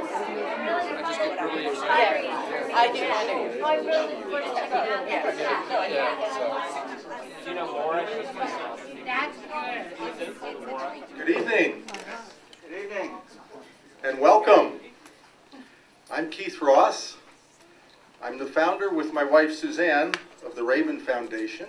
really excited. I do kind of. Yeah, so, do you know more? Good evening. Good evening. And welcome. I'm Keith Ross. I'm the founder with my wife Suzanne of the Raven Foundation.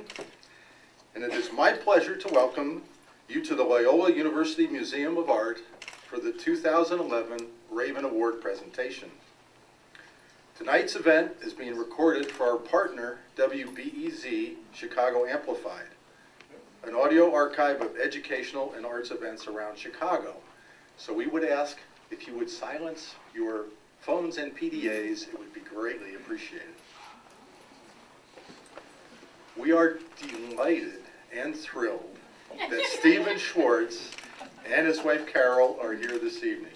And it is my pleasure to welcome you to the Loyola University Museum of Art for the 2011 Raven Award presentation. Tonight's event is being recorded for our partner, WBEZ Chicago Amplified, an audio archive of educational and arts events around Chicago. So we would ask if you would silence your phones and PDAs, it would be greatly appreciated. We are delighted and thrilled that Stephen Schwartz and his wife Carol are here this evening.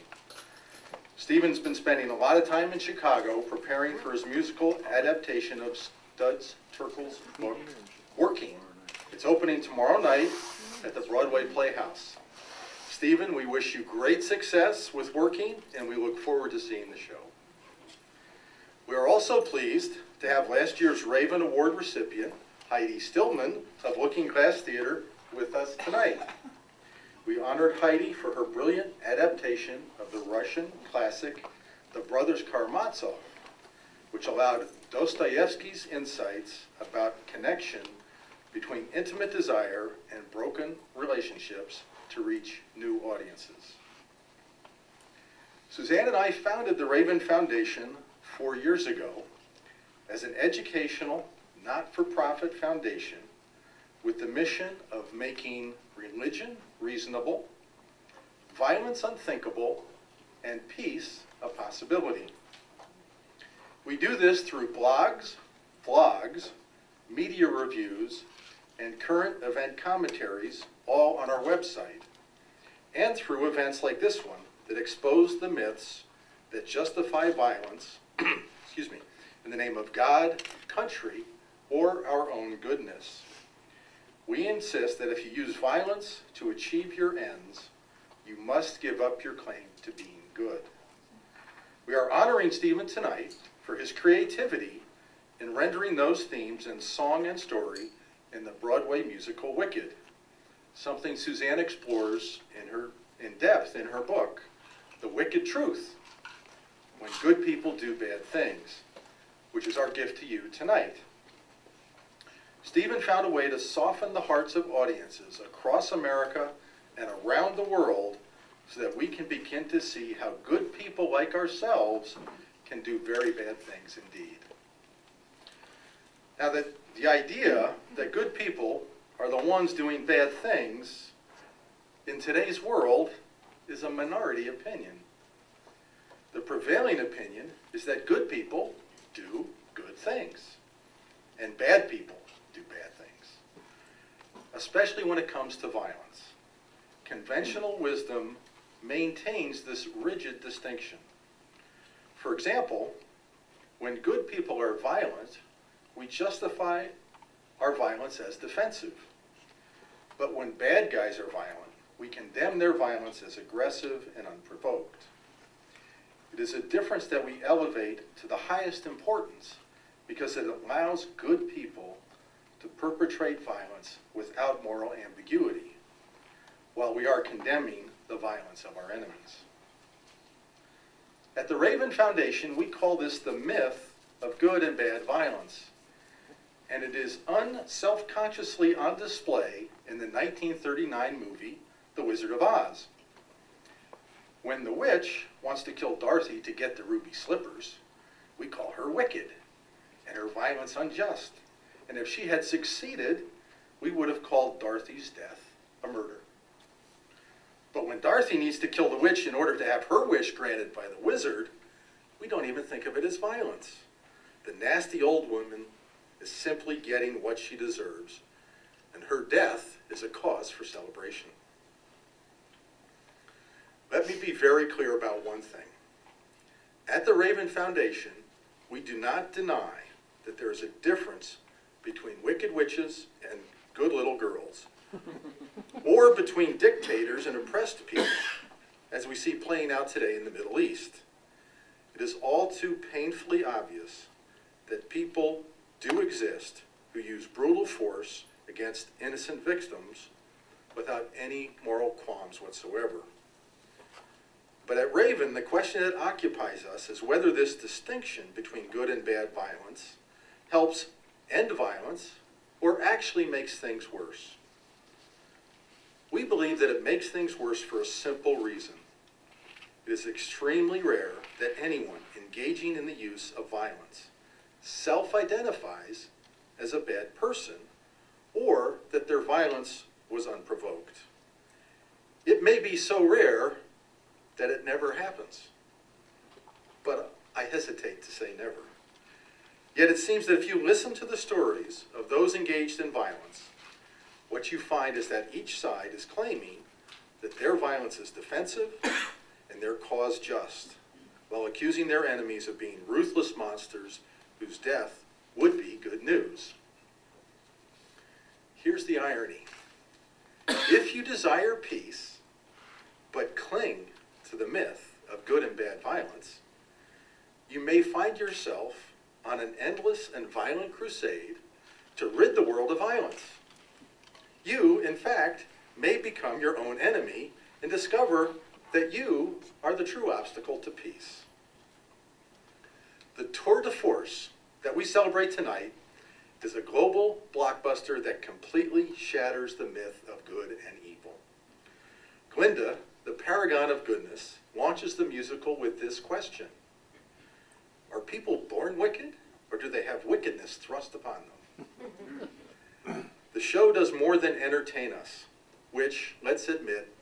Stephen's been spending a lot of time in Chicago preparing for his musical adaptation of Studs Terkel's book, Working. It's opening tomorrow night at the Broadway Playhouse. Stephen, we wish you great success with Working, and we look forward to seeing the show. We are also pleased to have last year's Raven Award recipient, Heidi Stillman of Looking Glass Theater, with us tonight. We honored Heidi for her brilliant adaptation of the Russian classic, The Brothers Karamazov, which allowed Dostoevsky's insights about connection between intimate desire and broken relationships to reach new audiences. Suzanne and I founded the Raven Foundation 4 years ago as an educational, not-for-profit foundation with the mission of making religion reasonable, violence unthinkable, and peace a possibility. We do this through blogs, vlogs, media reviews, and current event commentaries, all on our website, and through events like this one that expose the myths that justify violence excuse me, in the name of God, country, or our own goodness. We insist that if you use violence to achieve your ends, you must give up your claim to being good. We are honoring Stephen tonight for his creativity in rendering those themes in song and story in the Broadway musical Wicked, something Suzanne explores in depth in her book, The Wicked Truth, When Good People Do Bad Things, which is our gift to you tonight. Stephen found a way to soften the hearts of audiences across America and around the world so that we can begin to see how good people like ourselves can do very bad things indeed. Now, the idea that good people are the ones doing bad things in today's world is a minority opinion. The prevailing opinion is that good people do good things, and bad people do bad things, especially when it comes to violence. Conventional wisdom maintains this rigid distinction. For example, when good people are violent, we justify our violence as defensive. But when bad guys are violent, we condemn their violence as aggressive and unprovoked. It is a difference that we elevate to the highest importance because it allows good people to perpetrate violence without moral ambiguity, while we are condemning the violence of our enemies. At the Raven Foundation, we call this the myth of good and bad violence, and it is self-consciously on display in the 1939 movie, The Wizard of Oz. When the witch wants to kill Dorothy to get the ruby slippers, we call her wicked, and her violence unjust. And if she had succeeded, we would have called Dorothy's death a murder. But when Dorothy needs to kill the witch in order to have her wish granted by the wizard, we don't even think of it as violence. The nasty old woman is simply getting what she deserves, and her death is a cause for celebration. Let me be very clear about one thing. At the Raven Foundation, we do not deny that there is a difference between wicked witches and good little girls, or between dictators and oppressed people, as we see playing out today in the Middle East. It is all too painfully obvious that people do exist who use brutal force against innocent victims without any moral qualms whatsoever. But at Raven, the question that occupies us is whether this distinction between good and bad violence helps end violence or actually makes things worse. We believe that it makes things worse for a simple reason. It is extremely rare that anyone engaging in the use of violence self-identifies as a bad person or that their violence was unprovoked. It may be so rare that it never happens, but I hesitate to say never. Yet it seems that if you listen to the stories of those engaged in violence, what you find is that each side is claiming that their violence is defensive and their cause just, while accusing their enemies of being ruthless monsters whose death would be good news. Here's the irony. If you desire peace, but cling to the myth of good and bad violence, you may find yourself on an endless and violent crusade to rid the world of violence. You, in fact, may become your own enemy and discover that you are the true obstacle to peace. The tour de force that we celebrate tonight is a global blockbuster that completely shatters the myth of good and evil. Glinda, the paragon of goodness, launches the musical with this question: are people born wicked, or do they have wickedness thrust upon them? The show does more than entertain us, which, let's admit,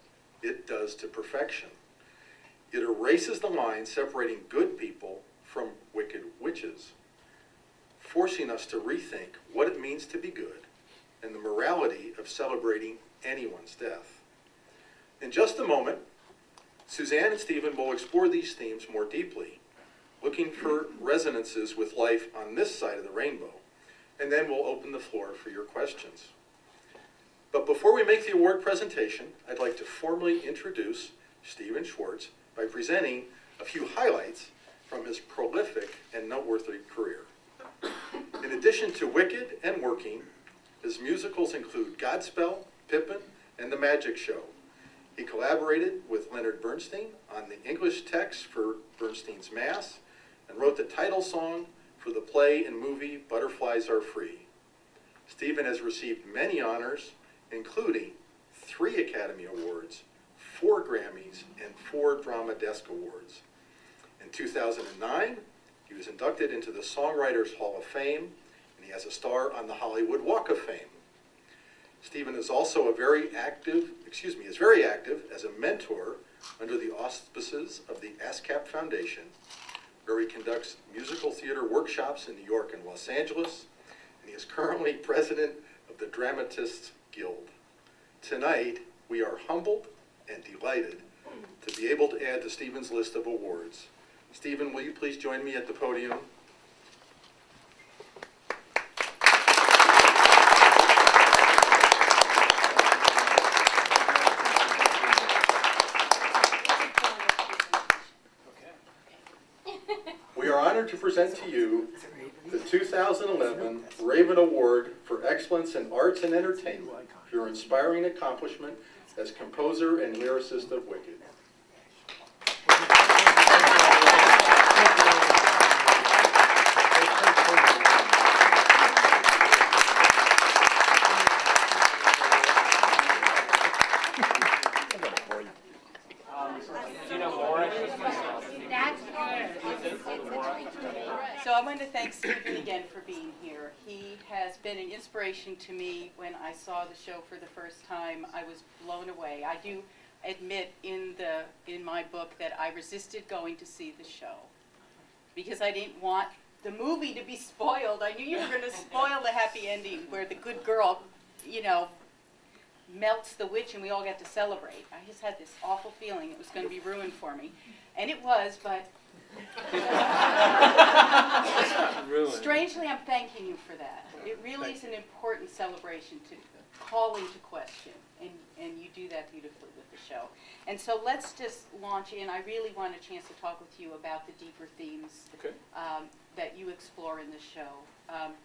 it does to perfection. It erases the line separating good people from wicked witches, forcing us to rethink what it means to be good and the morality of celebrating anyone's death. In just a moment, Suzanne and Stephen will explore these themes more deeply, looking for resonances with life on this side of the rainbow, and then we'll open the floor for your questions. But before we make the award presentation, I'd like to formally introduce Stephen Schwartz by presenting a few highlights from his prolific and noteworthy career. In addition to Wicked and Working, his musicals include Godspell, Pippin, and The Magic Show. He collaborated with Leonard Bernstein on the English text for Bernstein's Mass and wrote the title song for the play and movie Butterflies Are Free. Stephen has received many honors, including 3 Academy Awards, 4 Grammys, and 4 Drama Desk Awards. In 2009, he was inducted into the Songwriters Hall of Fame, and he has a star on the Hollywood Walk of Fame. Stephen is also very active as a mentor under the auspices of the ASCAP Foundation, where he conducts musical theater workshops in New York and Los Angeles, and he is currently president of the Dramatists Guild. Tonight, we are humbled and delighted to be able to add to Stephen's list of awards. Stephen, will you please join me at the podium? We are honored to present to you the 2011 Raven Award for Excellence in Arts and Entertainment for your inspiring accomplishment as composer and lyricist of Wicked. So I want to thank Stephen again for being here. He has been an inspiration to me. When I saw the show for the first time, I was blown away. I do admit in my book that I resisted going to see the show because I didn't want the movie to be spoiled. I knew you were going to spoil the happy ending where the good girl, melts the witch and we all get to celebrate. I just had this awful feeling it was going to be ruined for me. And it was, but Really? Strangely, I'm thanking you for that. It really is an important celebration to call into question, and you do that beautifully with the show. And so let's just launch in. I really want a chance to talk with you about the deeper themes Okay. that you explore in the show,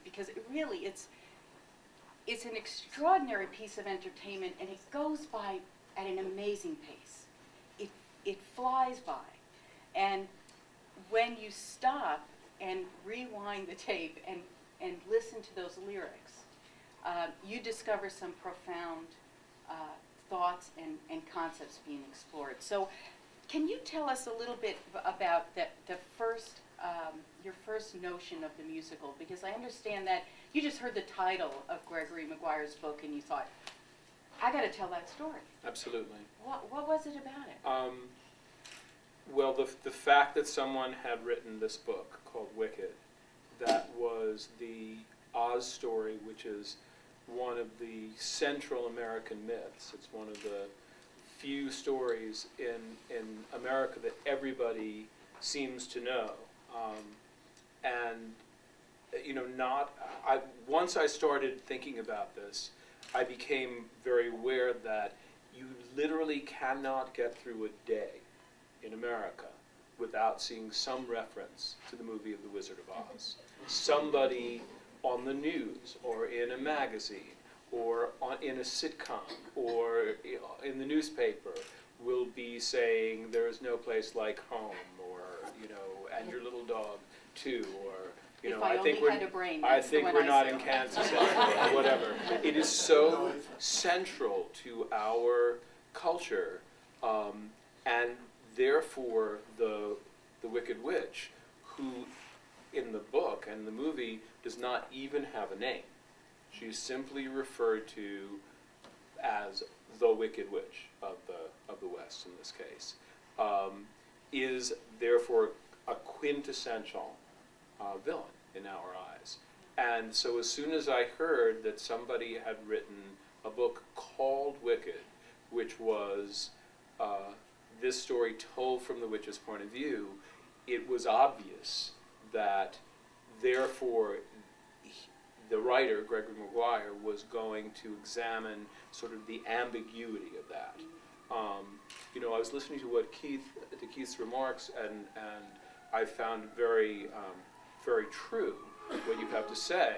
because it really, it's an extraordinary piece of entertainment, and it goes by at an amazing pace. It flies by. And when you stop and rewind the tape and listen to those lyrics, you discover some profound thoughts and concepts being explored. So can you tell us a little bit about the first, your first notion of the musical? Because I understand that you just heard the title of Gregory Maguire's book and you thought, I got to tell that story. Absolutely. What was it about it? Well, the fact that someone had written this book called Wicked, that was the Oz story, which is one of the Central American myths. It's one of the few stories in America that everybody seems to know. And, you know, once I started thinking about this, I became very aware that you literally cannot get through a day in America without seeing some reference to the movie of The Wizard of Oz. Somebody on the news, or in a magazine, or in a sitcom, or in the newspaper will be saying, there is no place like home, or, you know, and your little dog too, or, you know, I think we're not in Kansas anymore, or whatever. It is so central to our culture, and therefore the Wicked Witch, who in the book and the movie does not even have a name. She's simply referred to as the Wicked Witch of the West in this case, is therefore a quintessential villain in our eyes. And so as soon as I heard that somebody had written a book called Wicked, which was this story told from the witch's point of view, it was obvious that therefore the writer, Gregory Maguire, was going to examine sort of the ambiguity of that. You know, I was listening to Keith's remarks, and I found very true what you have to say,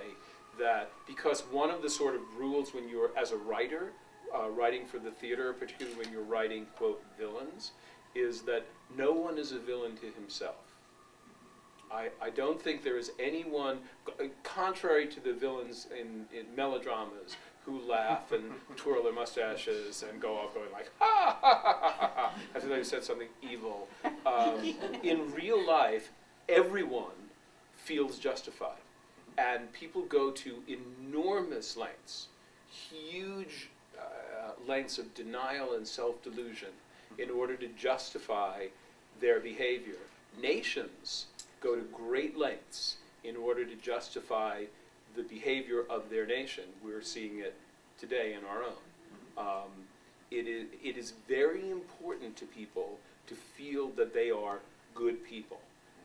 that because one of the sort of rules when you're, as a writer, writing for the theater, particularly when you're writing, quote, villains, is that no one is a villain to himself. I don't think there is anyone, contrary to the villains in melodramas, who laugh and twirl their mustaches and go off going like, ha, ha, ha, ha, ha, after they've said something evil. In real life, everyone feels justified. And people go to enormous lengths, huge lengths of denial and self-delusion in order to justify their behavior. Nations go to great lengths in order to justify the behavior of their nation. We're seeing it today in our own. It is very important to people to feel that they are good people.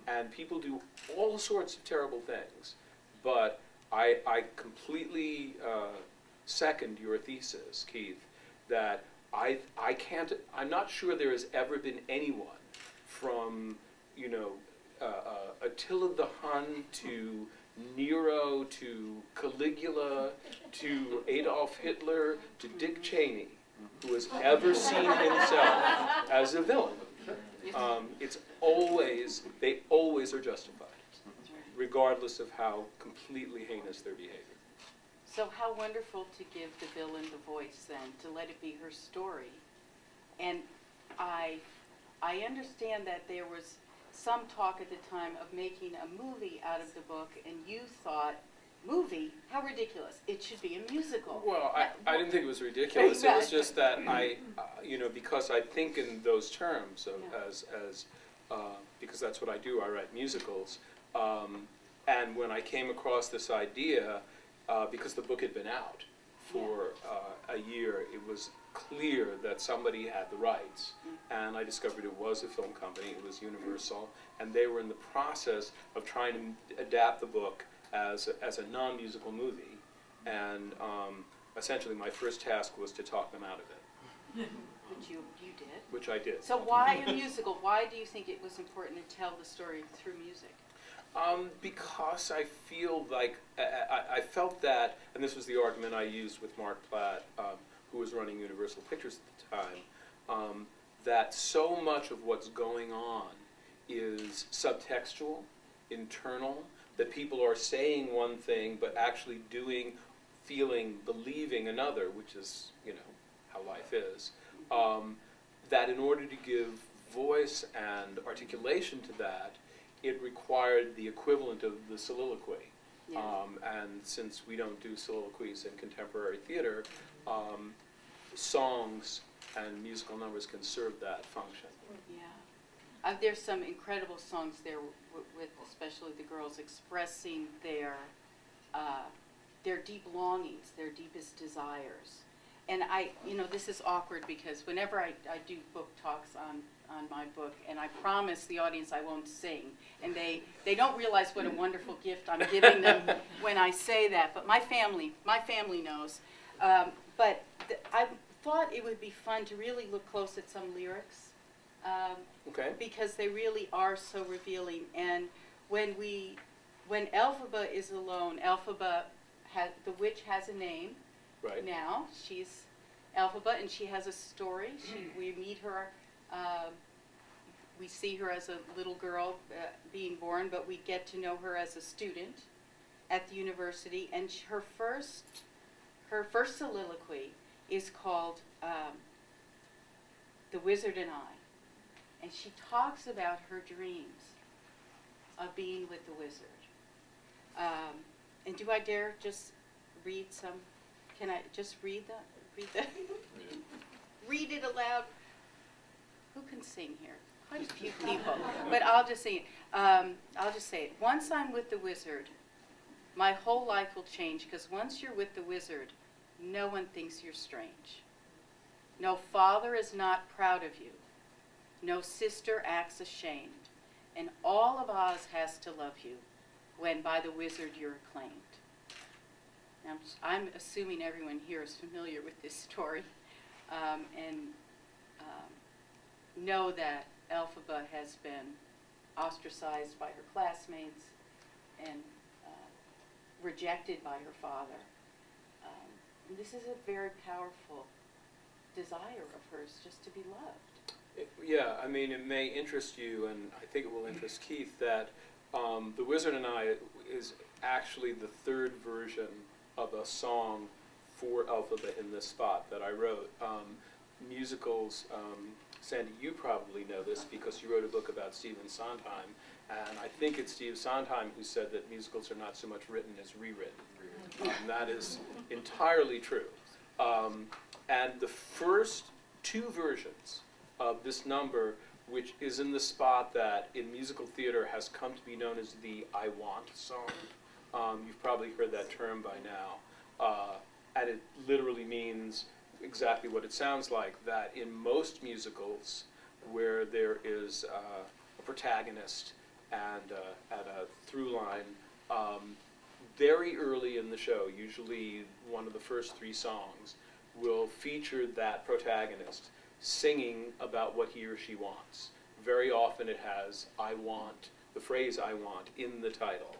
And people do all sorts of terrible things. But I completely second your thesis, Keith, that I'm not sure there has ever been anyone from, you know, Attila the Hun to Nero to Caligula to Adolf Hitler to Dick Cheney who has ever seen himself as a villain. They always are justified, regardless of how completely heinous their behavior. So how wonderful to give the villain the voice then, to let it be her story. And I understand that there was some talk at the time of making a movie out of the book, and you thought, movie? How ridiculous. It should be a musical. Well, I didn't think it was ridiculous. It was just that you know, because I think in those terms of, because that's what I do, I write musicals. And when I came across this idea, because the book had been out for a year, it was clear that somebody had the rights, and I discovered it was a film company, it was Universal, and they were in the process of trying to adapt the book as a non-musical movie, and essentially my first task was to talk them out of it. Which you did. Which I did. So why a musical? Why do you think it was important to tell the story through music? Because I feel like, I felt that, and this was the argument I used with Mark Platt, who was running Universal Pictures at the time, that so much of what's going on is subtextual, internal, that people are saying one thing but actually doing, feeling, believing another, which is, you know, how life is. That in order to give voice and articulation to that, it required the equivalent of the soliloquy. Yeah. And since we don't do soliloquies in contemporary theater, songs and musical numbers can serve that function. Yeah. There's some incredible songs there with especially the girls expressing their deep longings, their deepest desires. And this is awkward because whenever I do book talks on my book, and I promise the audience I won't sing, and they don't realize what a wonderful gift I'm giving them when I say that, but my family knows. But I thought it would be fun to really look close at some lyrics, Okay. because they really are so revealing. And when Elphaba is alone, Elphaba the witch has a name. Right. Now she's Elphaba, and she has a story. We meet her. We see her as a little girl being born, but we get to know her as a student at the university. And her first soliloquy is called "The Wizard and I," and she talks about her dreams of being with the wizard. And do I dare just read some? Can I just read read it aloud? Who can sing here? Quite a few people. But I'll just sing it. I'll just say it. Once I'm with the wizard, my whole life will change, because once you're with the wizard, no one thinks you're strange. No father is not proud of you. No sister acts ashamed. And all of Oz has to love you when by the wizard you're acclaimed. Now, I'm assuming everyone here is familiar with this story, and know that Elphaba has been ostracized by her classmates and rejected by her father. And this is a very powerful desire of hers, just to be loved. Yeah, I mean, it may interest you, and I think it will interest Keith, that The Wizard and I is actually the third version of a song for Elphaba in this spot that I wrote. Musicals, Sandy, you probably know this because you wrote a book about Stephen Sondheim, and I think it's Steve Sondheim who said that musicals are not so much written as rewritten. That is entirely true. And the first two versions of this number, which is in the spot that in musical theater has come to be known as the I Want song. You've probably heard that term by now. And it literally means exactly what it sounds like, that in most musicals where there is a protagonist and a through line, very early in the show, usually one of the first three songs, will feature that protagonist singing about what he or she wants. Very often it has "I want," the phrase "I want" in the title,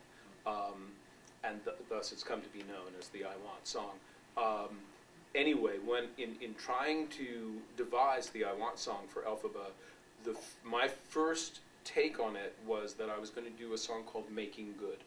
and thus it's come to be known as the I Want song. Anyway, when in trying to devise the I Want song for Elphaba, my first take on it was that I was going to do a song called "Making Good."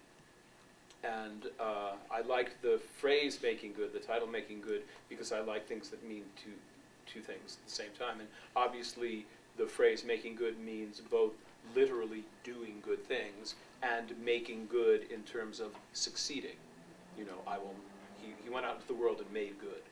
And I liked the phrase "making good," the title "Making Good," because I like things that mean two things at the same time. And obviously the phrase "making good" means both literally doing good things and making good in terms of succeeding. You know, he went out into the world and made good.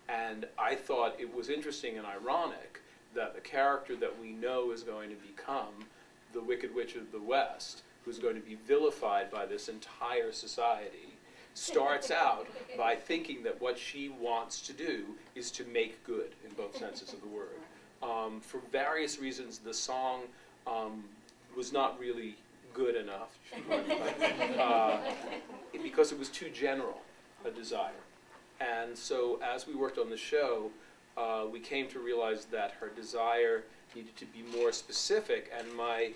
And I thought it was interesting and ironic that the character that we know is going to become the Wicked Witch of the West, who's going to be vilified by this entire society, starts out by thinking that what she wants to do is to make good, in both senses of the word. For various reasons, the song was not really good enough, because it was too general a desire. And so as we worked on the show, we came to realize that her desire needed to be more specific, and my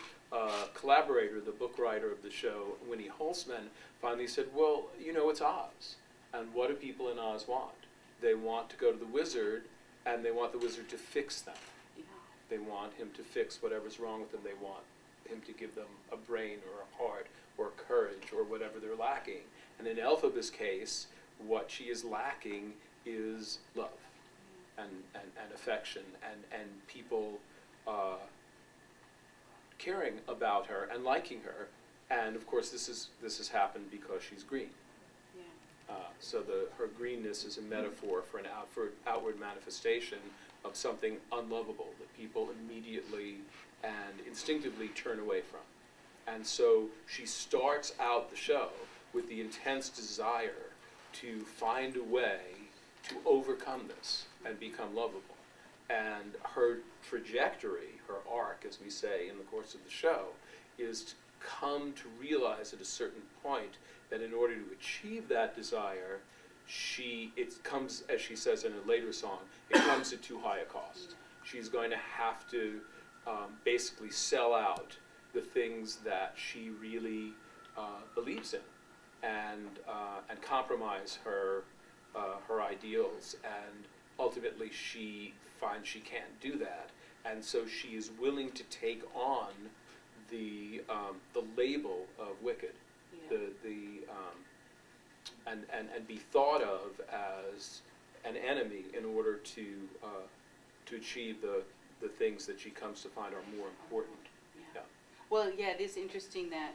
collaborator, the book writer of the show, Winnie Holzman, finally said, well, you know, it's Oz. And what do people in Oz want? They want to go to the wizard, and they want the wizard to fix them. Yeah. They want him to fix whatever's wrong with them. They want him to give them a brain or a heart or courage or whatever they're lacking. And in Elphaba's case, what she is lacking is love and affection and people caring about her and liking her. And of course, this has happened because she's green. Yeah. So her greenness is a metaphor for an outward manifestation of something unlovable that people immediately and instinctively turn away from. And so she starts out the show with the intense desire to find a way to overcome this and become lovable. And her trajectory, her arc, as we say in the course of the show, is to come to realize at a certain point that in order to achieve that desire, it comes, as she says in a later song, it comes at too high a cost. She's going to have to basically sell out the things that she really believes in, and compromise her ideals. And ultimately, she finds she can't do that, and so she is willing to take on the label of wicked, Yeah. and be thought of as an enemy in order to achieve the things that she comes to find are more important. Yeah. Yeah. Well, yeah, it is interesting that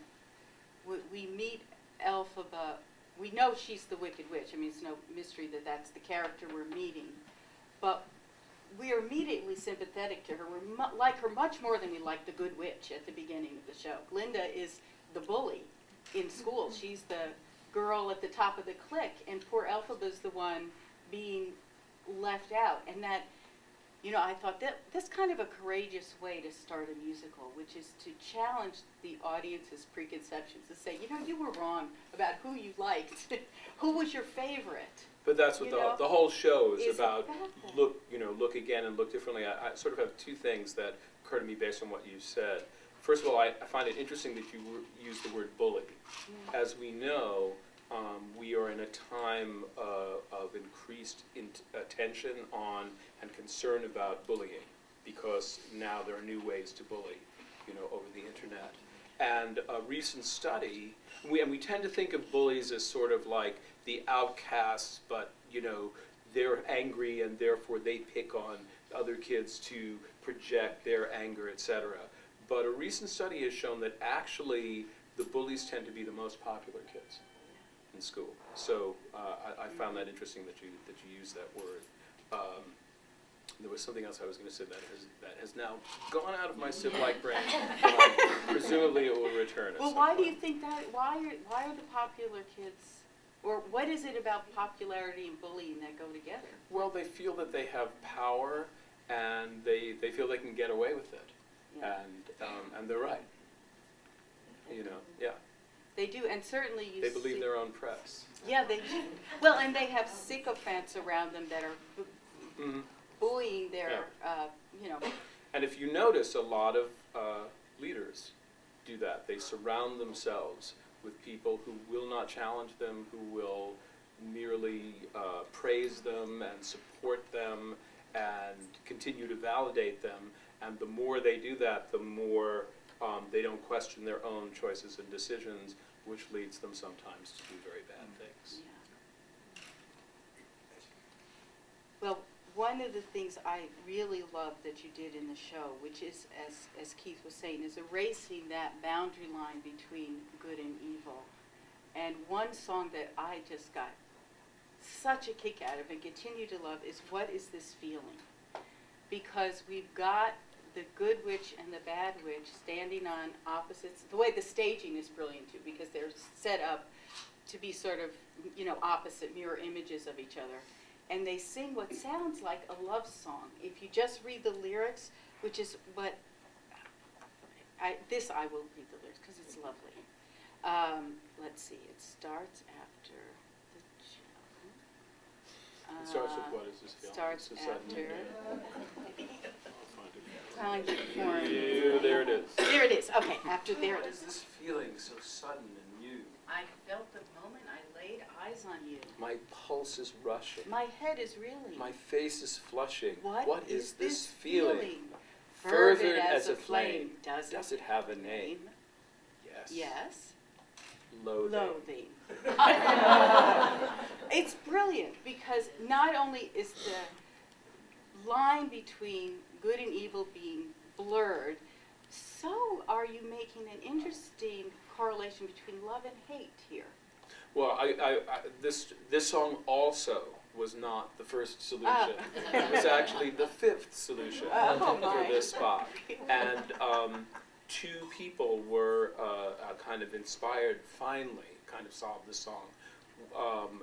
we meet Elphaba. We know she's the Wicked Witch. I mean, it's no mystery that that's the character we're meeting. But we are immediately sympathetic to her. We like her much more than we like the Good Witch at the beginning of the show. Glinda is the bully in school. She's the girl at the top of the clique, and poor Elphaba's the one being left out. And that, you know, I thought that that's kind of a courageous way to start a musical, which is to challenge the audience's preconceptions, to say, you know, you were wrong about who you liked, who was your favorite. But that's what the whole show is about. that. Look again and look differently. I sort of have two things that occur to me based on what you said. First of all, I find it interesting that you use the word bully. As we know, we are in a time of increased attention on and concern about bullying, because now there are new ways to bully, over the internet. And a recent study, we tend to think of bullies as sort of like the outcasts, but they're angry and therefore they pick on other kids to project their anger, etc. But a recent study has shown that actually the bullies tend to be the most popular kids in school. So I found that interesting that you used that word. There was something else I was going to say that has now gone out of my sieve-like brain. Presumably it will return. Well, why do you think that? Why are the popular kids, or what is it about popularity and bullying that go together? Well, they feel that they have power, and they feel they can get away with it, Yeah. and they're right. Yeah. They do, and certainly you They believe see, their own press. Yeah, they do. Well, and they have sycophants around them that are Mm-hmm. bullying their, And if you notice, a lot of leaders do that. They surround themselves with people who will not challenge them, who will merely praise them and support them and continue to validate them. And the more they do that, the more they don't question their own choices and decisions, which leads them sometimes to do very bad things. Yeah. Well, one of the things I really love that you did in the show, which is, as Keith was saying, is erasing that boundary line between good and evil. And one song that I just got such a kick out of and continue to love is What Is This Feeling? Because we've got the good witch and the bad witch standing on opposites. The way the staging is brilliant too, because they're set up to be sort of, you know, opposite mirror images of each other. And they sing what sounds like a love song. If you just read the lyrics, which is what, I will read the lyrics because it's lovely. Let's see, it starts after the It starts with what is this feeling? Starts It's a sudden- after. I'll find it. Kind of form. Yeah, there it is. There it is. Okay, after there it What is is. this feeling so sudden and new? I felt the moment I laid eyes on you. My pulse is rushing. My head is reeling. My face is flushing. What is this feeling? Fervid as a flame. Does it have a name? Yes. Yes. Loathing. Loathing. It's brilliant because not only is the line between good and evil being blurred, so are you making an interesting correlation between love and hate here. Well, this song also was not the first solution. It was actually the fifth solution for this spot. And two people were kind of inspired, finally, kind of solved the song.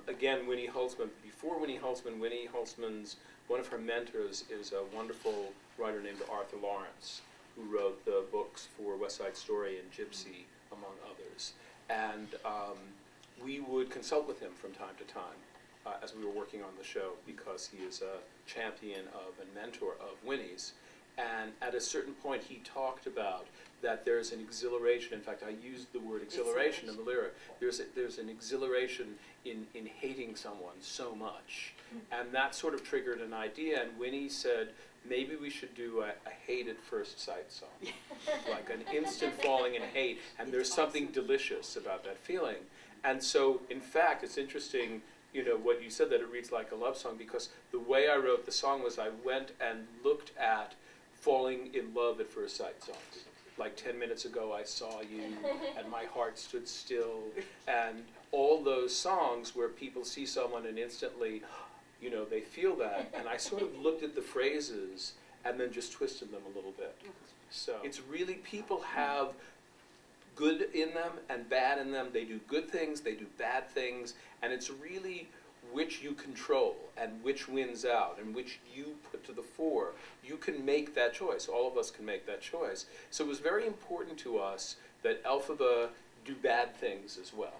Again, Winnie Holzman. Before Winnie Holzman's, one of her mentors is a wonderful writer named Arthur Lawrence, who wrote the books for West Side Story and Gypsy, among others. And we would consult with him from time to time as we were working on the show, because he is a champion of and mentor of Winnie's. And at a certain point, he talked about that there's an exhilaration. In fact, I used the word exhilaration in the lyric. There's an exhilaration in hating someone so much. And that sort of triggered an idea, and Winnie said, maybe we should do a hate at first sight song, like an instant falling in hate, and there's something delicious about that feeling. And so, in fact, it's interesting, you know, what you said, that it reads like a love song, because the way I wrote the song was I went and looked at falling in love at first sight songs. Like 10 minutes ago I saw you, and my heart stood still, and all those songs where people see someone and instantly, you know, they feel that, and I sort of looked at the phrases and then just twisted them a little bit. So it's really, people have good in them and bad in them. They do good things, they do bad things, and it's really which you control and which wins out and which you put to the fore. You can make that choice. All of us can make that choice. So it was very important to us that Elphaba do bad things as well.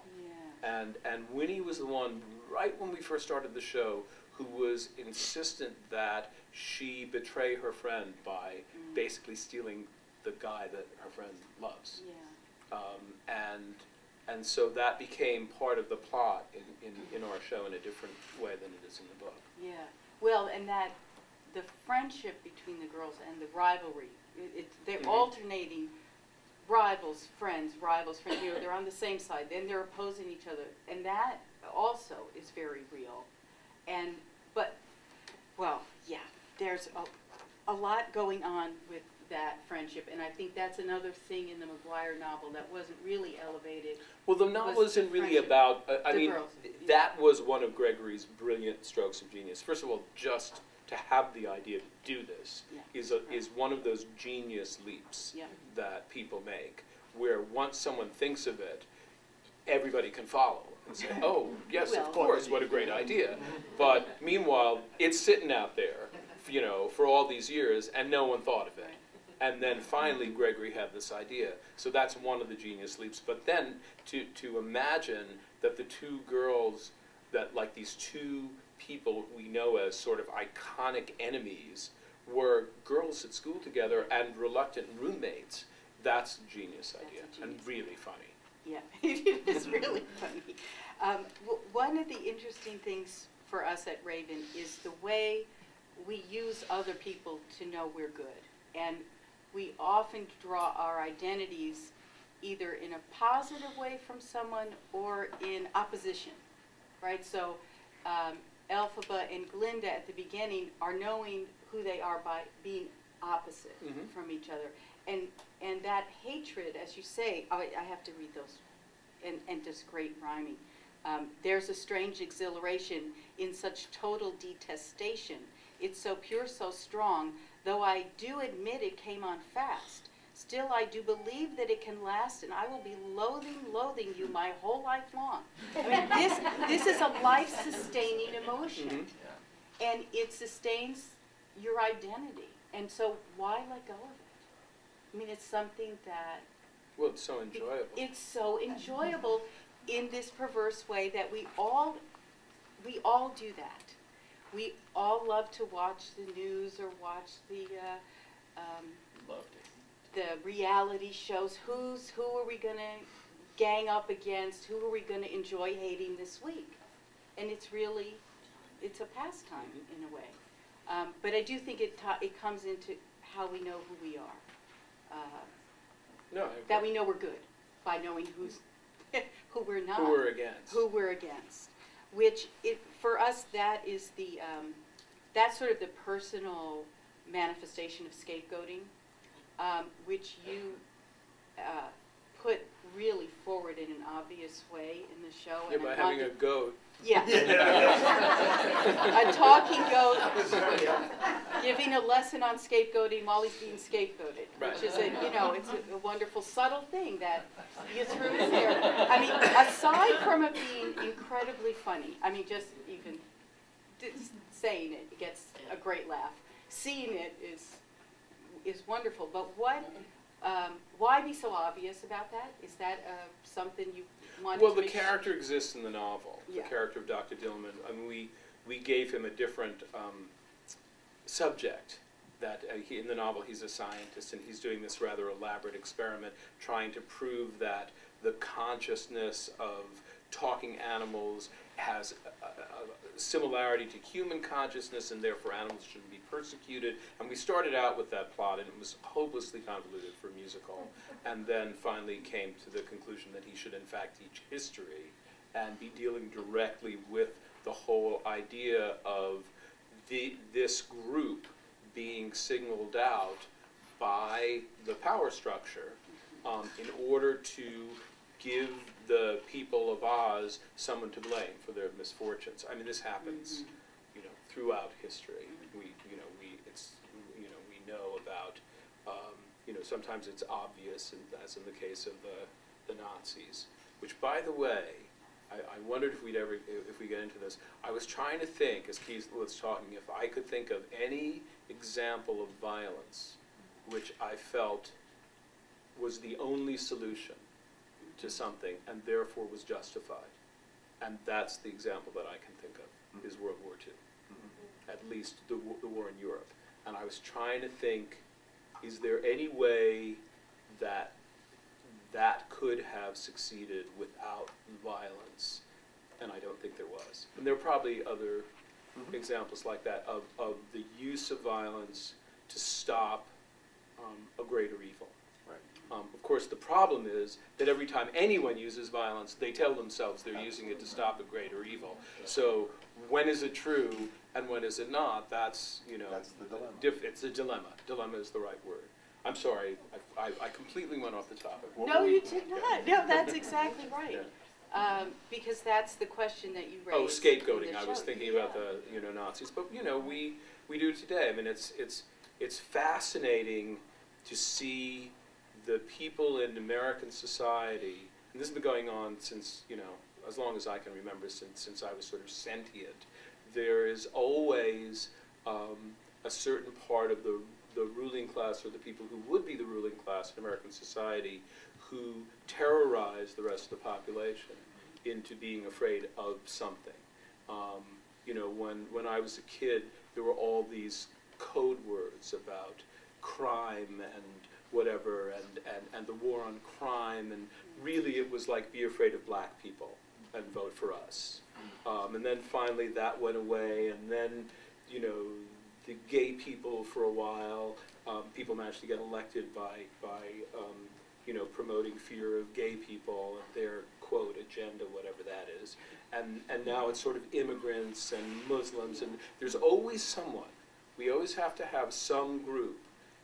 Yeah. And Winnie was the one, right when we first started the show, who was insistent that she betray her friend by basically stealing the guy that her friend loves. Yeah. And so that became part of the plot in our show in a different way than it is in the book. Yeah. Well, and that the friendship between the girls and the rivalry, they're alternating rivals, friends, you know, they're on the same side, then they're opposing each other. And that also is very real. And, but, well, yeah, there's a lot going on with that friendship, and I think that's another thing in the McGuire novel that wasn't really elevated. Well, the novel isn't really about, I mean, girls. That was one of Gregory's brilliant strokes of genius. First of all, just to have the idea to do this is one of those genius leaps that people make, where once someone thinks of it, everybody can follow and say, oh, yes, of course, what a great idea. But meanwhile, it's sitting out there, you know, for all these years, and no one thought of it. And then finally, Gregory had this idea. So that's one of the genius leaps. But then to imagine that the two girls, that like these two people we know as sort of iconic enemies, were girls at school together and reluctant roommates, that's a genius idea, and really funny. Yeah, it is really funny. One of the interesting things for us at Raven is the way we use other people to know we're good. And we often draw our identities either in a positive way from someone or in opposition, right? So Elphaba and Glinda at the beginning are knowing who they are by being opposite from each other. And that hatred, as you say, I have to read those, and just great rhyming. There's a strange exhilaration in such total detestation. It's so pure, so strong, though I do admit it came on fast. still I do believe that it can last, and I will be loathing you my whole life long. I mean, this is a life-sustaining emotion, and it sustains your identity. And so why let go of it? I mean, it's something that... Well, it's so enjoyable. It's so enjoyable in this perverse way that we all do that. We all love to watch the news or watch the reality shows. Who are we going to gang up against? Who are we going to enjoy hating this week? And it's really, it's a pastime in a way. But I do think it comes into how we know who we are. That we know we're good by knowing who we're not. Who we're against. Who we're against. Which, for us, that is the, that's sort of the personal manifestation of scapegoating, which you put really forward in an obvious way in the show. Yeah, by having a goat. Yeah. A talking goat giving a lesson on scapegoating while he's being scapegoated, which is it's a wonderful subtle thing that you threw in there. I mean, aside from it being incredibly funny, I mean, just even saying it gets a great laugh. Seeing it is wonderful. But why be so obvious about that? Is that something you wanted Well, to the character exists in the novel. Yeah. The character of Dr. Dillman. I mean, we gave him a different subject. That in the novel he's a scientist, and he's doing this rather elaborate experiment trying to prove that the consciousness of talking animals has a similarity to human consciousness, and therefore animals shouldn't be persecuted. And we started out with that plot, and it was hopelessly convoluted for a musical, and then finally came to the conclusion that he should in fact teach history and be dealing directly with the whole idea of this group being signaled out by the power structure in order to give the people of Oz someone to blame for their misfortunes. I mean, this happens, throughout history. We know about, sometimes it's obvious, as in the case of the Nazis. Which, by the way, I wondered if we get into this. I was trying to think, as Keith was talking, if I could think of any example of violence which I felt was the only solution to something and therefore was justified. And that's the example that I can think of, is World War II. At least the war in Europe. And I was trying to think, is there any way that could have succeeded without violence? And I don't think there was. And there are probably other examples like that of the use of violence to stop a greater evil. Of course, the problem is that every time anyone uses violence, they tell themselves they're using it to stop a greater evil. So when is it true and when is it not? That's, That's the dilemma. It's a dilemma. Dilemma is the right word. I'm sorry, I completely went off the topic. No, you did not. No, that's exactly right. Because that's the question that you raised. Oh, scapegoating. in the I was show. thinking about the Nazis, but we do it today. I mean, it's fascinating to see the people in American society, and this has been going on since as long as I can remember, since I was sort of sentient. There is always a certain part of the ruling class, or the people who would be the ruling class in American society, who terrorize the rest of the population into being afraid of something. When I was a kid, there were all these code words about crime and whatever, and the war on crime, and really it was like, be afraid of black people and vote for us. And then finally that went away, and then, the gay people for a while, people managed to get elected by promoting fear of gay people, their, quote, agenda, whatever that is. And now it's sort of immigrants and Muslims, and there's always someone. We always have to have some group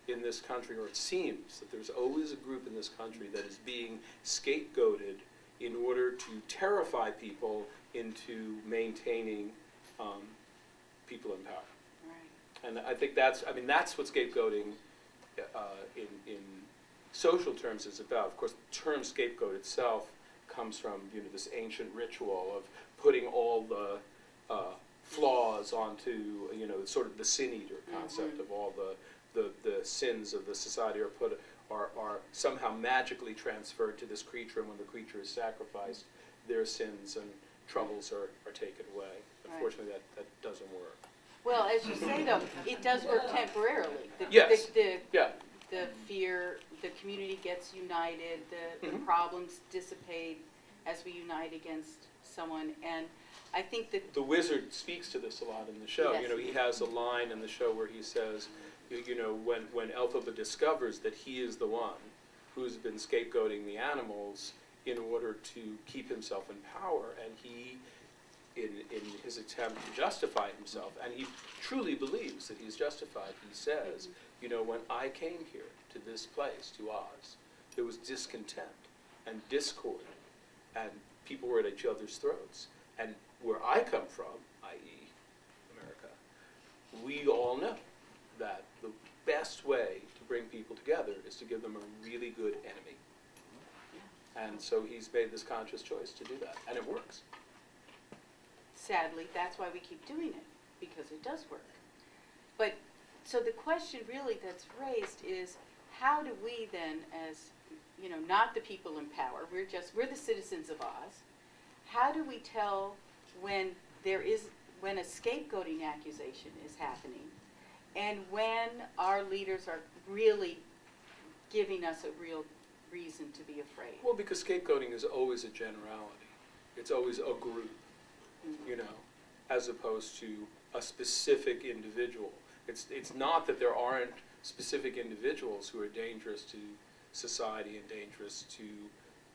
in this country, or it seems that there's always a group in this country that is being scapegoated in order to terrify people into maintaining people in power. Right. And I think that's what scapegoating in social terms it's about. Of course, the term scapegoat itself comes from this ancient ritual of putting all the flaws onto sort of the sin eater concept of all the sins of the society are somehow magically transferred to this creature, and when the creature is sacrificed, their sins and troubles are taken away. Unfortunately, that doesn't work. Well, as you say, though, it does work temporarily. Yes. The fear, the community gets united, the problems dissipate as we unite against someone, and I think that the wizard speaks to this a lot in the show. Yes. He has a line in the show where he says, when Elphaba discovers that he is the one who's been scapegoating the animals in order to keep himself in power, and he, in his attempt to justify himself, and he truly believes that he's justified, he says, when I came here to this place, to Oz, there was discontent and discord, and people were at each other's throats. And where I come from, i.e. America, we all know that the best way to bring people together is to give them a really good enemy. And so he's made this conscious choice to do that, and it works. sadly, that's why we keep doing it, because it does work. But, so the question really that's raised is, how do we then, as, not the people in power, we're the citizens of Oz, how do we tell when when a scapegoating accusation is happening, and when our leaders are really giving us a real reason to be afraid? Well, because scapegoating is always a generality. It's always a group, as opposed to a specific individual. It's not that there aren't specific individuals who are dangerous to society and dangerous to,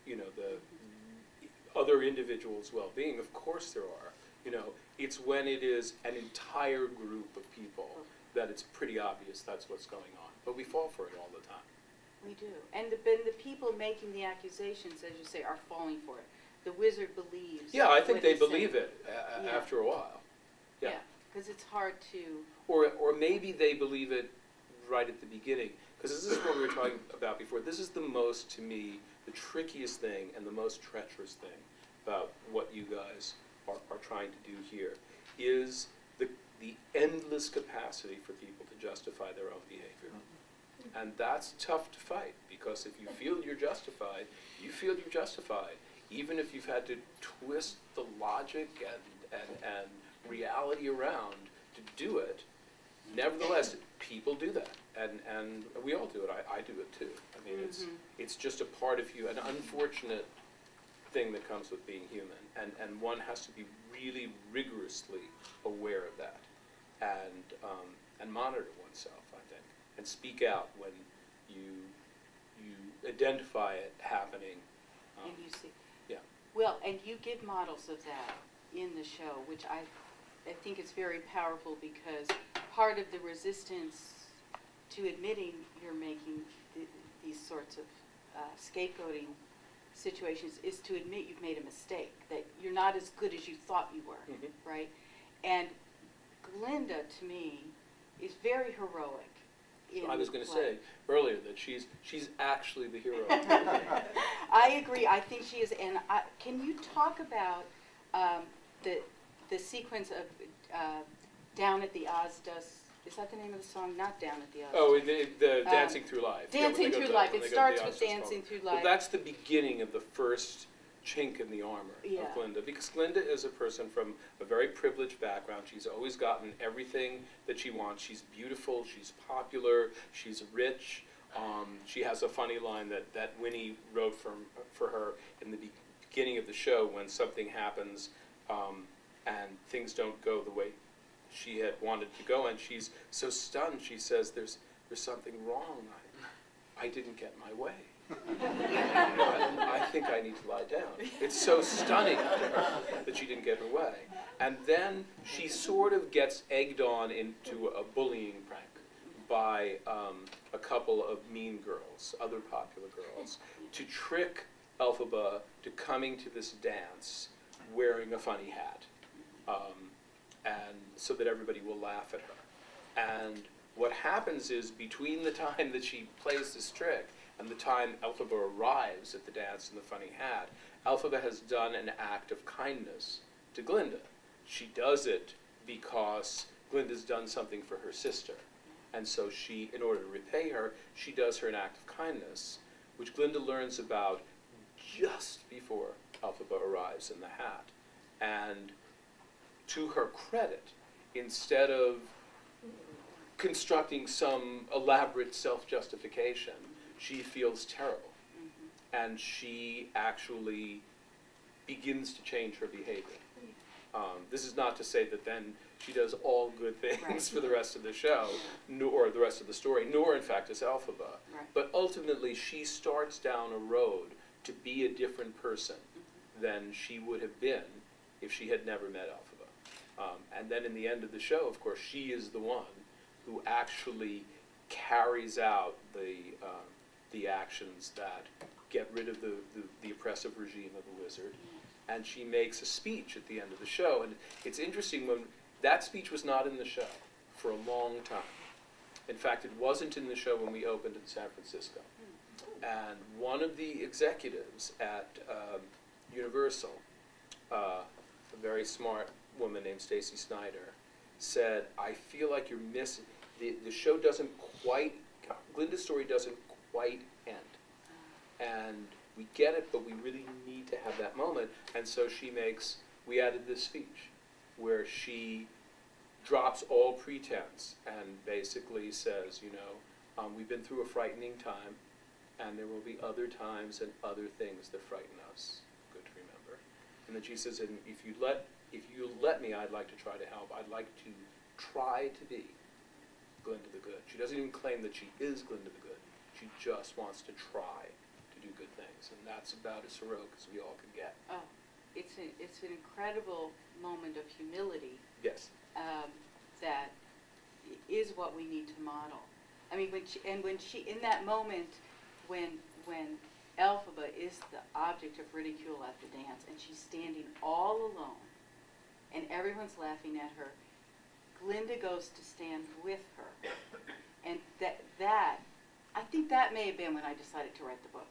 the other individuals' well-being. Of course there are. It's when it is an entire group of people that it's pretty obvious that's what's going on. But we fall for it all the time. We do. And the people making the accusations, as you say, are falling for it. The wizard believes. Yeah, I think what they he's saying. believe it after a while. Yeah, because it's hard to... Or maybe they believe it right at the beginning. Because this is what we were talking about before. This is the most, to me, the trickiest thing and the most treacherous thing about what you guys are trying to do here, is the endless capacity for people to justify their own behavior. And that's tough to fight, because if you feel you're justified, you feel you're justified. Even if you've had to twist the logic and reality around to do it, nevertheless, people do that. And we all do it. I do it too. I mean, it's just a part of you, an unfortunate thing that comes with being human. And one has to be really rigorously aware of that and monitor oneself, I think, and speak out when you identify it happening. And you see. Yeah. Well, and you give models of that in the show, which I think it's very powerful, because part of the resistance to admitting you're making these sorts of scapegoating situations is to admit you've made a mistake, that you're not as good as you thought you were, right? And Glinda, to me, is very heroic. I was going to say earlier that she's actually the hero. I agree. I think she is. And can you talk about the sequence of Down at the Oz Dust? Is that the name of the song? Not Down at the Oz. Oh, the Dancing Through Life. Dancing Through Life. It starts with Dancing Through Life. Well, that's the beginning of the first chink in the armor of Glinda, because Glinda is a person from a very privileged background. She's always gotten everything that she wants. She's beautiful, she's popular, she's rich. She has a funny line that Winnie wrote for her in the beginning of the show, when something happens and things don't go the way she had wanted to go, and she's so stunned. She says, there's something wrong. I didn't get my way. I think I need to lie down. It's so stunning to her that she didn't get her way. And then she sort of gets egged on into a bullying prank by a couple of mean girls, other popular girls, to trick Elphaba to coming to this dance wearing a funny hat, and so that everybody will laugh at her. And what happens is, between the time that she plays this trick and the time Elphaba arrives at the dance in the funny hat, Elphaba has done an act of kindness to Glinda. She does it because Glinda's done something for her sister. And so she, in order to repay her, she does her an act of kindness, which Glinda learns about just before Elphaba arrives in the hat. And to her credit, instead of constructing some elaborate self-justification, she feels terrible. And she actually begins to change her behavior. This is not to say that then she does all good things for the rest of the show, nor the rest of the story, nor in fact is Elphaba. But ultimately she starts down a road to be a different person than she would have been if she had never met Elphaba. And then in the end of the show, of course, she is the one who actually carries out the actions that get rid of the oppressive regime of the wizard. And she makes a speech at the end of the show. And it's interesting, when that speech was not in the show for a long time. In fact, it wasn't in the show when we opened in San Francisco. And one of the executives at Universal, a very smart woman named Stacy Snyder, said, I feel like you're missing, the show doesn't quite, Glinda's story doesn't quite end. And we get it, but we really need to have that moment. And so we added this speech where she drops all pretense and basically says, we've been through a frightening time, and there will be other times and other things that frighten us. Good to remember. And then she says, and if you let me, I'd like to try to help. I'd like to try to be Glinda the Good. She doesn't even claim that she is Glinda the Good. She just wants to try to do good things, and that's about as heroic as we all can get. Oh, it's an incredible moment of humility. Yes. That is what we need to model. I mean, when she in that moment when Elphaba is the object of ridicule at the dance, and she's standing all alone, and everyone's laughing at her, Glinda goes to stand with her, and that I think that may have been when I decided to write the book.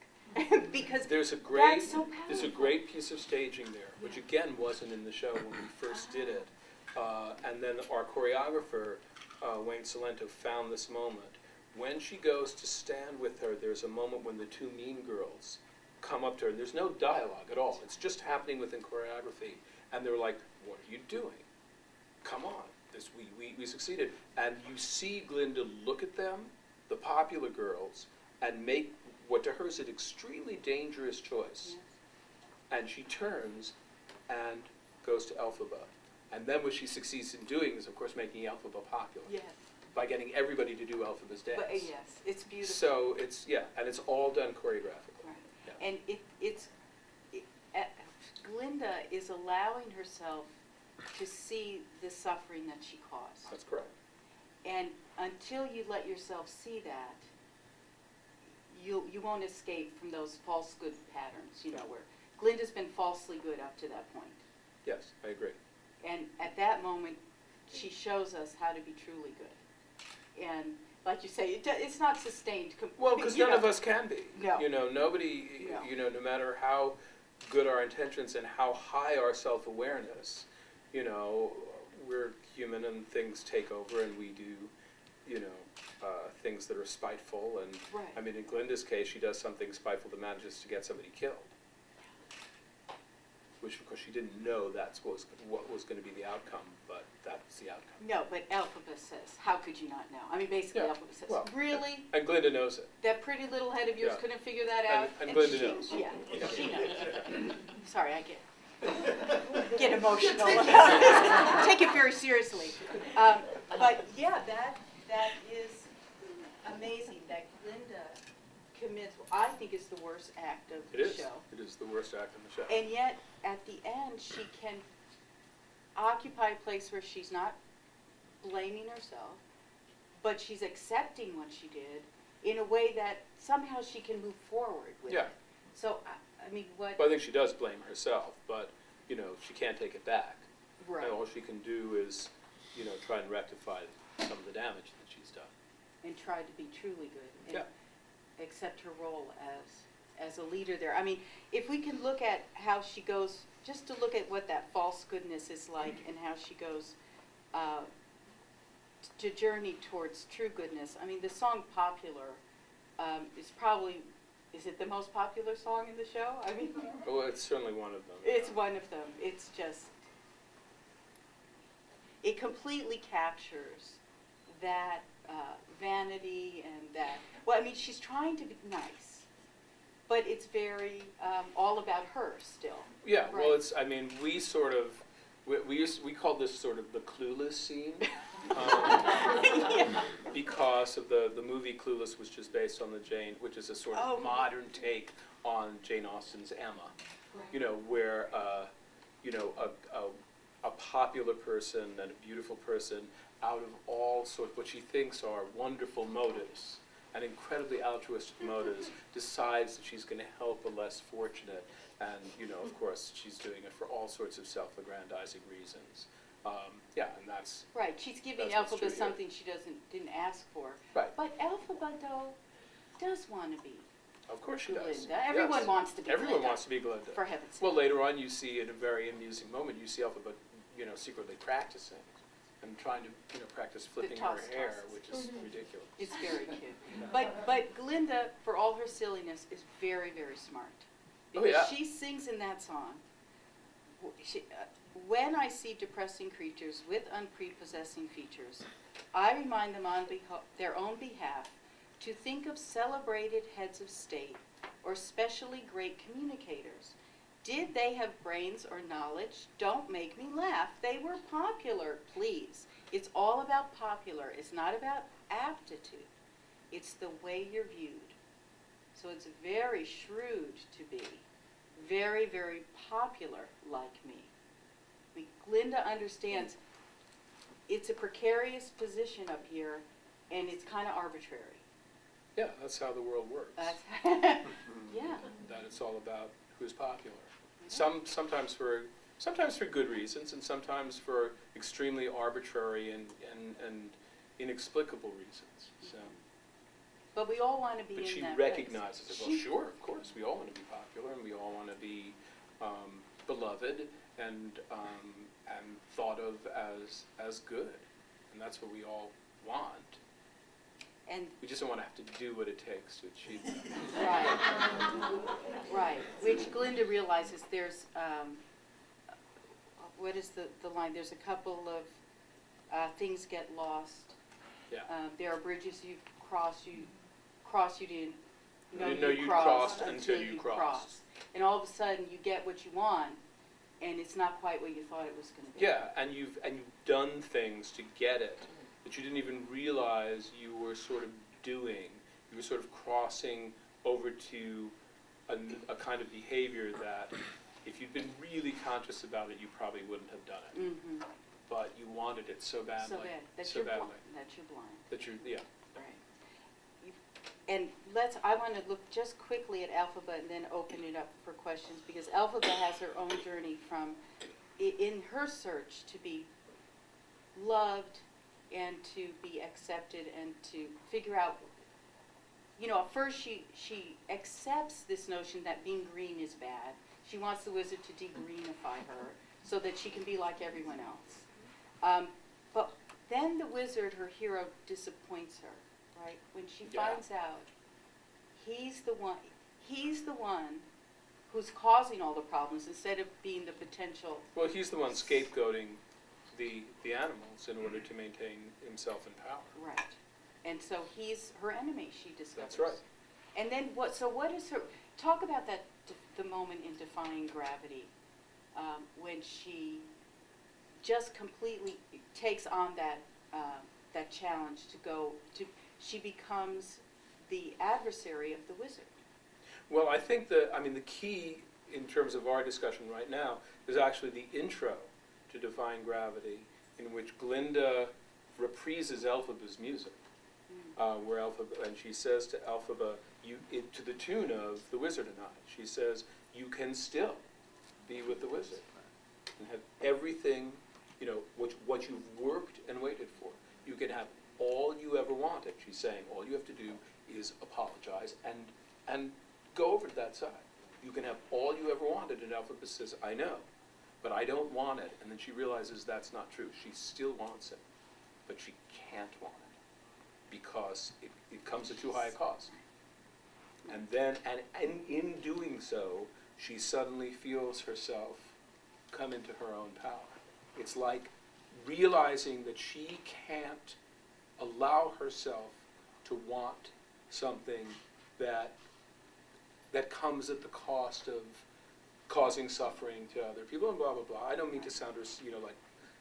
Because there's a great piece of staging there, which again wasn't in the show when we first did it. And then our choreographer, Wayne Salento, found this moment. When she goes to stand with her, there's a moment when the two mean girls come up to her, and there's no dialogue at all. It's just happening within choreography. And they're like, what are you doing? Come on, we succeeded. And you see Glinda look at them, the popular girls, and make what to her is an extremely dangerous choice. Yes. And she turns and goes to Elphaba. And then what she succeeds in doing is, of course, making Elphaba popular. Yes. By getting everybody to do Elphaba's dance. But, yes, it's beautiful. So and it's all done choreographically. Right. Yeah. And Glinda is allowing herself to see the suffering that she caused. That's correct. And until you let yourself see that, you won't escape from those false good patterns, where Glinda's been falsely good up to that point. Yes, I agree. And at that moment, she shows us how to be truly good. And like you say, it's not sustained completely. Well, because none of us can be. No. Nobody, no matter how good our intentions and how high our self-awareness, we're human and things take over and we do, things that are spiteful. And right. I mean, in Glinda's case, she does something spiteful that manages to get somebody killed. Which, of course, she didn't know that's what was going to be the outcome, but that's the outcome. No, but Elphaba says, how could you not know? I mean, basically, Elphaba says, well, really? And Glinda knows it. That pretty little head of yours couldn't figure that out? And Glinda knows. Yeah, she knows. Sorry, I get emotional about it. Take it very seriously. But, yeah, that is amazing that Glinda commits, I think, is the worst act of the show. It is the worst act in the show. And yet, at the end, she can occupy a place where she's not blaming herself, but she's accepting what she did in a way that somehow she can move forward with it. So, I mean, what... Well, I think she does blame herself, but, she can't take it back. Right. And all she can do is, try and rectify some of the damage that she's done. And try to be truly good. accept her role as a leader there. I mean, if we can look at how she goes, just to look at what that false goodness is like and how she goes to journey towards true goodness. I mean, the song Popular is probably, is it the most popular song in the show? I mean, Well, it's certainly one of them. it's one of them. It's just, it completely captures that vanity and that, well, I mean, she's trying to be nice, but it's very all about her still. Yeah, well, Right. it's, I mean, we sort of, we call this sort of the Clueless scene. Yeah. Because of the movie Clueless was just based on the Jane, which is a sort of Oh. modern take on Jane Austen's Emma. You know, where, you know, a popular person and a beautiful person, out of all sorts, what she thinks are wonderful motives and incredibly altruistic motives, decides that she's going to help the less fortunate. And, you know, of course, she's doing it for all sorts of self-aggrandizing reasons. Yeah, and that's, Right, she's giving That's what's true Elphaba here. something she didn't ask for. right, But Elphaba, though, does want to be of course she does. Glinda. Everyone Yes. wants to be Everyone Glinda, wants to be Glinda. for heaven's sake. Well, later on, you see in a very amusing moment, you see Elphaba, you know, secretly practicing and trying to, you know, practice flipping her toss hair, tosses. which is ridiculous. It's very cute. But Glinda, for all her silliness, is very, very smart. Oh, Because yeah. she sings in that song, when I see depressing creatures with unprepossessing features, I remind them on their own behalf to think of celebrated heads of state or specially great communicators. Did they have brains or knowledge? Don't make me laugh. They were popular, please. It's all about popular. It's not about aptitude. It's the way you're viewed. So it's very shrewd to be very, very popular like me. I mean, Glinda understands it's a precarious position up here, and it's kind of arbitrary. Yeah, that's how the world works. That's yeah. That it's all about who's popular. Sometimes for good reasons, and sometimes for extremely arbitrary and inexplicable reasons. So, But we all want to be but in she that recognizes place. it. Well, sure, of course, we all want to be popular, and we all want to be beloved and thought of as good, and that's what we all want. And We just don't want to have to do what it takes to achieve that. right, right. Which Glinda realizes there's what is the line? There's a couple of things get lost. Yeah. There are bridges you didn't know you crossed until you crossed. crossed. And all of a sudden you get what you want, and it's not quite what you thought it was going to be. Yeah, and you've done things to get it that you didn't even realize you were sort of doing. You were sort of crossing over to a kind of behavior that, if you'd been really conscious about it, you probably wouldn't have done it. Mm-hmm. But you wanted it so badly. So bad. That's so your badly. blind. That's your blind. That you're, yeah. Right. And I want to look just quickly at Elphaba and then open it up for questions, because Elphaba has her own journey from, in her search to be loved and to be accepted and to figure out, you know, at first she accepts this notion that being green is bad. She wants the wizard to degreenify her so that she can be like everyone else. But then the wizard, her hero, disappoints her, right? When she Yeah. finds out he's the one who's causing all the problems instead of being the potential. Well, he's the one scapegoating the animals in order to maintain himself in power. Right. And so he's her enemy, she discovers. That's right. And then what is her, talk about that, the moment in Defying Gravity, when she just completely takes on that challenge she becomes the adversary of the wizard. Well, I think the key in terms of our discussion right now is actually the intro to Defying Gravity, in which Glinda reprises Elphaba's music, where Elphaba, and she says to Elphaba, to the tune of The Wizard and I, she says, "You can still be with the wizard and have everything, you know, what you've worked and waited for. You can have all you ever wanted." She's saying, all you have to do is apologize and go over to that side. You can have all you ever wanted, and Elphaba says, I know, but I don't want it. And then she realizes that's not true. She still wants it, but she can't want it because it comes at too high a cost. And then, and in doing so, she suddenly feels herself come into her own power. It's like realizing that she can't allow herself to want something that comes at the cost of causing suffering to other people and blah, blah, blah. I don't mean to sound, like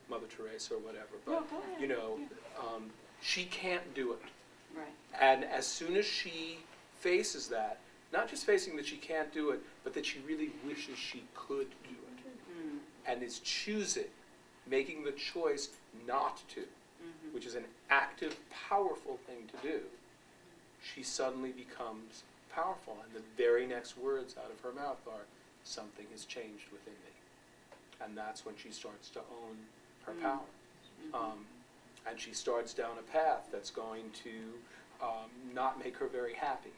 Mother Teresa or whatever, but, No, go ahead. she can't do it. Right. And as soon as she faces that, not just facing that she can't do it, but that she really wishes she could do it, and is choosing, making the choice not to, which is an active, powerful thing to do, she suddenly becomes powerful. And the very next words out of her mouth are, something has changed within me. And that's when she starts to own her power. And she starts down a path that's going to not make her very happy.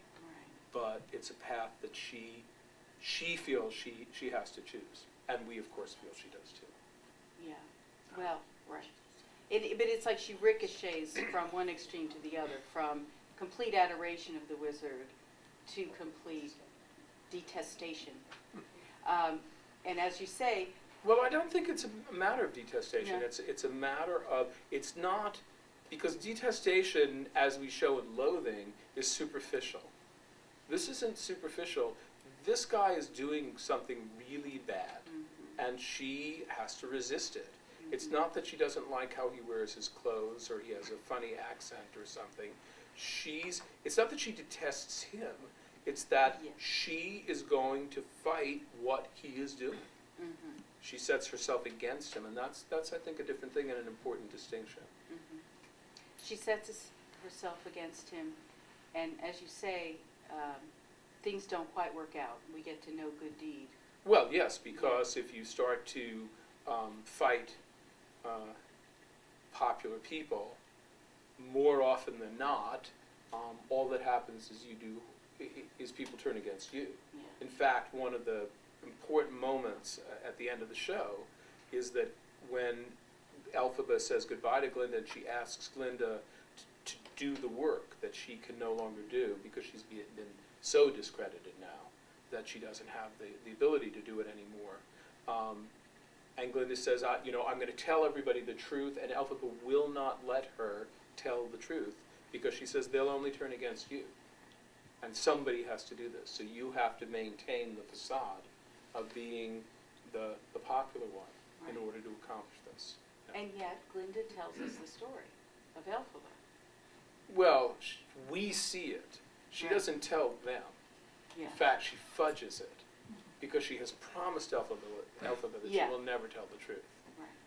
But it's a path that she feels she has to choose. And we, of course, feel she does too. Yeah. Well, right. But it's like she ricochets from one extreme to the other, from complete adoration of the wizard to complete detestation. And as you say... Well, I don't think it's a matter of detestation. No. It's a matter of... It's not... Because detestation, as we show in Loathing, is superficial. This isn't superficial. This guy is doing something really bad, and she has to resist it. It's not that she doesn't like how he wears his clothes or he has a funny accent or something. It's not that she detests him. It's that she is going to fight what he is doing. She sets herself against him, and that's I think, a different thing and an important distinction. She sets herself against him, and as you say, things don't quite work out. We get to no good deed. Well, yes, because if you start to fight popular people, more often than not, all that happens is people turn against you. Yeah. In fact, one of the important moments at the end of the show is that when Elphaba says goodbye to Glinda and she asks Glinda to do the work that she can no longer do because she's been so discredited now that she doesn't have the ability to do it anymore. And Glinda says, I'm going to tell everybody the truth, and Elphaba will not let her tell the truth because she says they'll only turn against you. And somebody has to do this. So you have to maintain the facade of being the popular one in order to accomplish this. Yeah. And yet, Glinda tells us the story of Elphaba. Well, we see it. She Right. doesn't tell them. Yeah. In fact, she fudges it because she has promised Elphaba that Yeah. she will never tell the truth.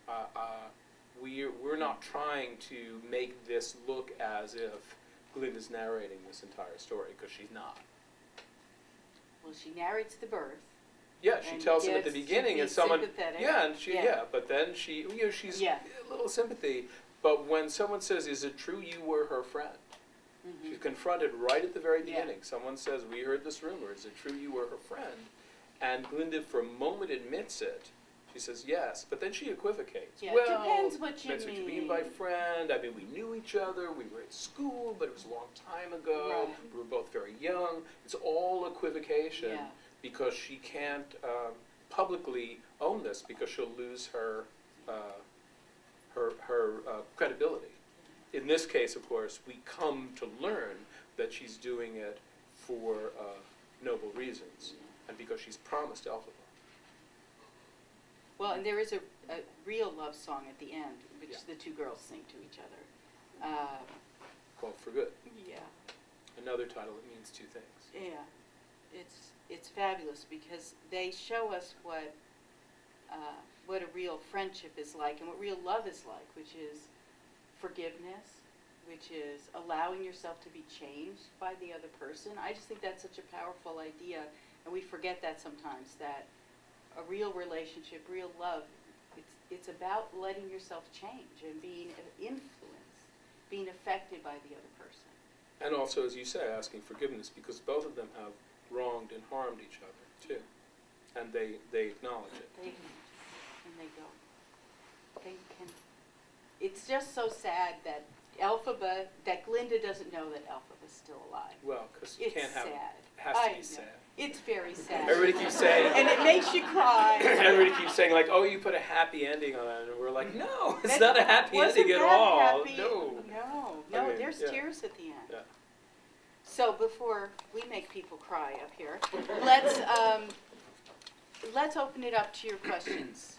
Right. We're not trying to make this look as if Glinda's narrating this entire story, because she's not. Well, she narrates the birth. Yeah, she And tells him at the gets to beginning, be and someone, sympathetic. yeah, and she, Yeah. but then she, she's Yeah. a little sympathy. But when someone says, "Is it true you were her friend?" She's confronted right at the very Yeah. beginning. Someone says, "We heard this rumor. Is it true you were her friend?" And Glinda, for a moment, admits it. She says, "Yes," but then she equivocates. Yeah, Well, depends what you depends what you mean by mean. friend. I mean, we knew each other. We were at school, but it was a long time ago. Right. We were both very young. It's all equivocation Yeah. because she can't publicly own this because she'll lose her credibility. In this case, of course, we come to learn that she's doing it for noble reasons and because she's promised Elphaba. Well, and there is a real love song at the end, which Yeah. the two girls sing to each other. Called For Good. Yeah. Another title that means two things. Yeah, it's fabulous because they show us what a real friendship is like and what real love is like, which is forgiveness, which is allowing yourself to be changed by the other person. I just think that's such a powerful idea, and we forget that sometimes, that a real relationship, real love, it's about letting yourself change and being influenced, being affected by the other person. And also, as you say, asking forgiveness, because both of them have wronged and harmed each other, too. And they acknowledge it. And they go. They can. It's just so sad that Elphaba, that Glinda doesn't know that Elphaba's still alive. Well, because you It's can't have sad. it. Has to I be know. sad. It's very sad. Everybody keeps saying, And it makes you cry. everybody keeps saying, like, oh, you put a happy ending on it, and we're like, no, it's That not a happy wasn't ending at that all. happy. No. No, I mean, there's yeah. tears at the end. Yeah. So before we make people cry up here, let's open it up to your questions.